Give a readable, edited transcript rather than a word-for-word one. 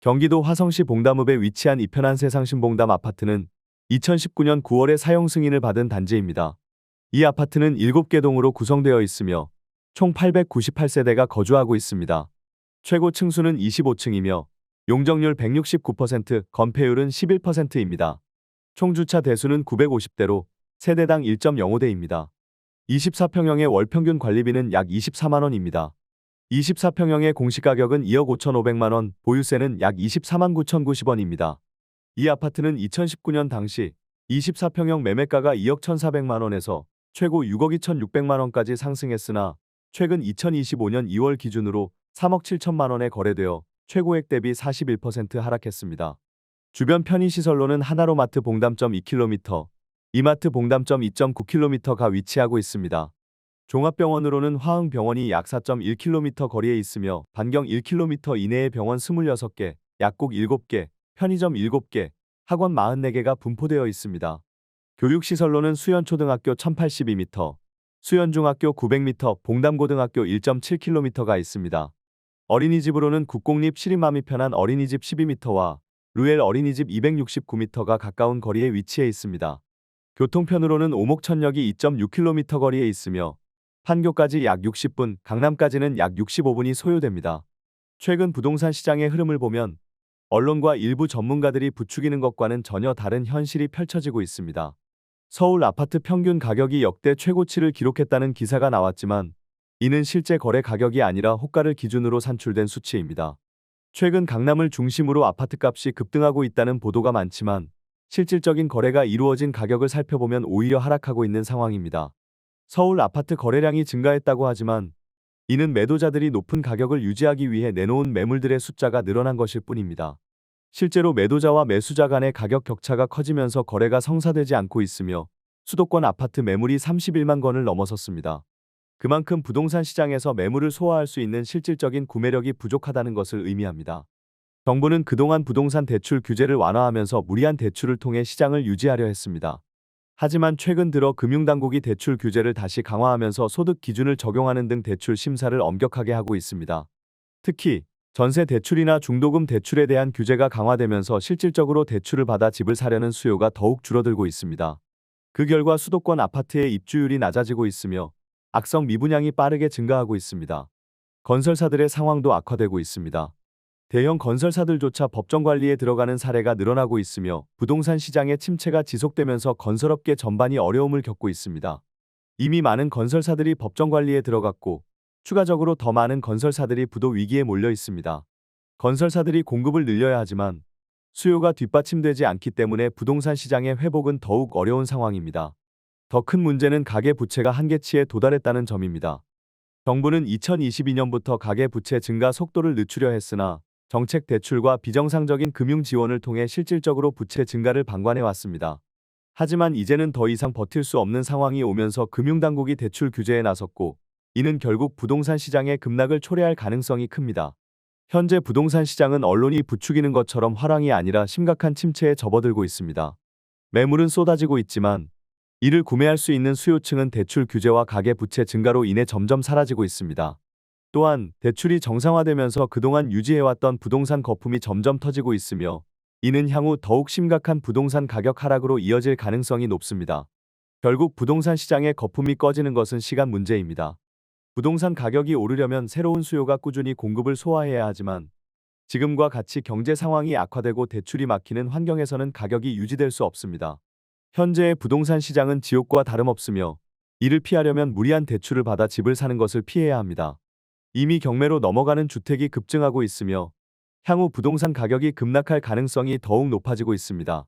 경기도 화성시 봉담읍에 위치한 이편한 세상신봉담 아파트는 2019년 9월에 사용 승인을 받은 단지입니다. 이 아파트는 7개 동으로 구성되어 있으며 총 898세대가 거주하고 있습니다. 최고 층수는 25층이며 용적률 169%, 건폐율은 11%입니다. 총 주차 대수는 950대로 세대당 1.05대입니다. 24평형의 월 평균 관리비는 약 24만 원입니다. 24평형의 공시가격은 2억 5,500만 원, 보유세는 약 24만 9,090원입니다. 이 아파트는 2019년 당시 24평형 매매가가 2억 1,400만 원에서 최고 6억 2,600만 원까지 상승했으나 최근 2025년 2월 기준으로 3억 7천만 원에 거래되어 최고액 대비 41% 하락했습니다. 주변 편의시설로는 하나로마트 봉담점 2km, 이마트 봉담점 2.9km가 위치하고 있습니다. 종합병원으로는 화흥병원이 약 4.1km 거리에 있으며 반경 1km 이내에 병원 26개, 약국 7개, 편의점 7개, 학원 44개가 분포되어 있습니다. 교육시설로는 수연초등학교 1082m, 수연중학교 900m, 봉담고등학교 1.7km가 있습니다. 어린이집으로는 국공립 시립맘이 편한 어린이집 12m와 루엘 어린이집 269m가 가까운 거리에 위치해 있습니다. 교통편으로는 오목천역이 2.6km 거리에 있으며 판교까지 약 60분, 강남까지는 약 65분이 소요됩니다. 최근 부동산 시장의 흐름을 보면 언론과 일부 전문가들이 부추기는 것과는 전혀 다른 현실이 펼쳐지고 있습니다. 서울 아파트 평균 가격이 역대 최고치를 기록했다는 기사가 나왔지만 이는 실제 거래 가격이 아니라 호가를 기준으로 산출된 수치입니다. 최근 강남을 중심으로 아파트값이 급등하고 있다는 보도가 많지만 실질적인 거래가 이루어진 가격을 살펴보면 오히려 하락하고 있는 상황입니다. 서울 아파트 거래량이 증가했다고 하지만 이는 매도자들이 높은 가격을 유지하기 위해 내놓은 매물들의 숫자가 늘어난 것일 뿐입니다. 실제로 매도자와 매수자 간의 가격 격차가 커지면서 거래가 성사되지 않고 있으며 수도권 아파트 매물이 31만 건을 넘어섰습니다. 그만큼 부동산 시장에서 매물을 소화할 수 있는 실질적인 구매력이 부족하다는 것을 의미합니다. 정부는 그동안 부동산 대출 규제를 완화하면서 무리한 대출을 통해 시장을 유지하려 했습니다. 하지만 최근 들어 금융당국이 대출 규제를 다시 강화하면서 소득 기준을 적용하는 등 대출 심사를 엄격하게 하고 있습니다. 특히 전세 대출이나 중도금 대출에 대한 규제가 강화되면서 실질적으로 대출을 받아 집을 사려는 수요가 더욱 줄어들고 있습니다. 그 결과 수도권 아파트의 입주율이 낮아지고 있으며 악성 미분양이 빠르게 증가하고 있습니다. 건설사들의 상황도 악화되고 있습니다. 대형 건설사들조차 법정 관리에 들어가는 사례가 늘어나고 있으며 부동산 시장의 침체가 지속되면서 건설업계 전반이 어려움을 겪고 있습니다. 이미 많은 건설사들이 법정 관리에 들어갔고 추가적으로 더 많은 건설사들이 부도 위기에 몰려 있습니다. 건설사들이 공급을 늘려야 하지만 수요가 뒷받침되지 않기 때문에 부동산 시장의 회복은 더욱 어려운 상황입니다. 더 큰 문제는 가계부채가 한계치에 도달했다는 점입니다. 정부는 2022년부터 가계부채 증가 속도를 늦추려 했으나 정책 대출과 비정상적인 금융 지원을 통해 실질적으로 부채 증가를 방관해 왔습니다. 하지만 이제는 더 이상 버틸 수 없는 상황이 오면서 금융당국이 대출 규제에 나섰고 이는 결국 부동산 시장의 급락을 초래할 가능성이 큽니다. 현재 부동산 시장은 언론이 부추기는 것처럼 화랑이 아니라 심각한 침체에 접어들고 있습니다. 매물은 쏟아지고 있지만 이를 구매할 수 있는 수요층은 대출 규제와 가계부채 증가로 인해 점점 사라지고 있습니다. 또한 대출이 정상화되면서 그동안 유지해왔던 부동산 거품이 점점 터지고 있으며 이는 향후 더욱 심각한 부동산 가격 하락으로 이어질 가능성이 높습니다. 결국 부동산 시장의 거품이 꺼지는 것은 시간 문제입니다. 부동산 가격이 오르려면 새로운 수요가 꾸준히 공급을 소화해야 하지만 지금과 같이 경제 상황이 악화되고 대출이 막히는 환경에서는 가격이 유지될 수 없습니다. 현재의 부동산 시장은 지옥과 다름없으며 이를 피하려면 무리한 대출을 받아 집을 사는 것을 피해야 합니다. 이미 경매로 넘어가는 주택이 급증하고 있으며 향후 부동산 가격이 급락할 가능성이 더욱 높아지고 있습니다.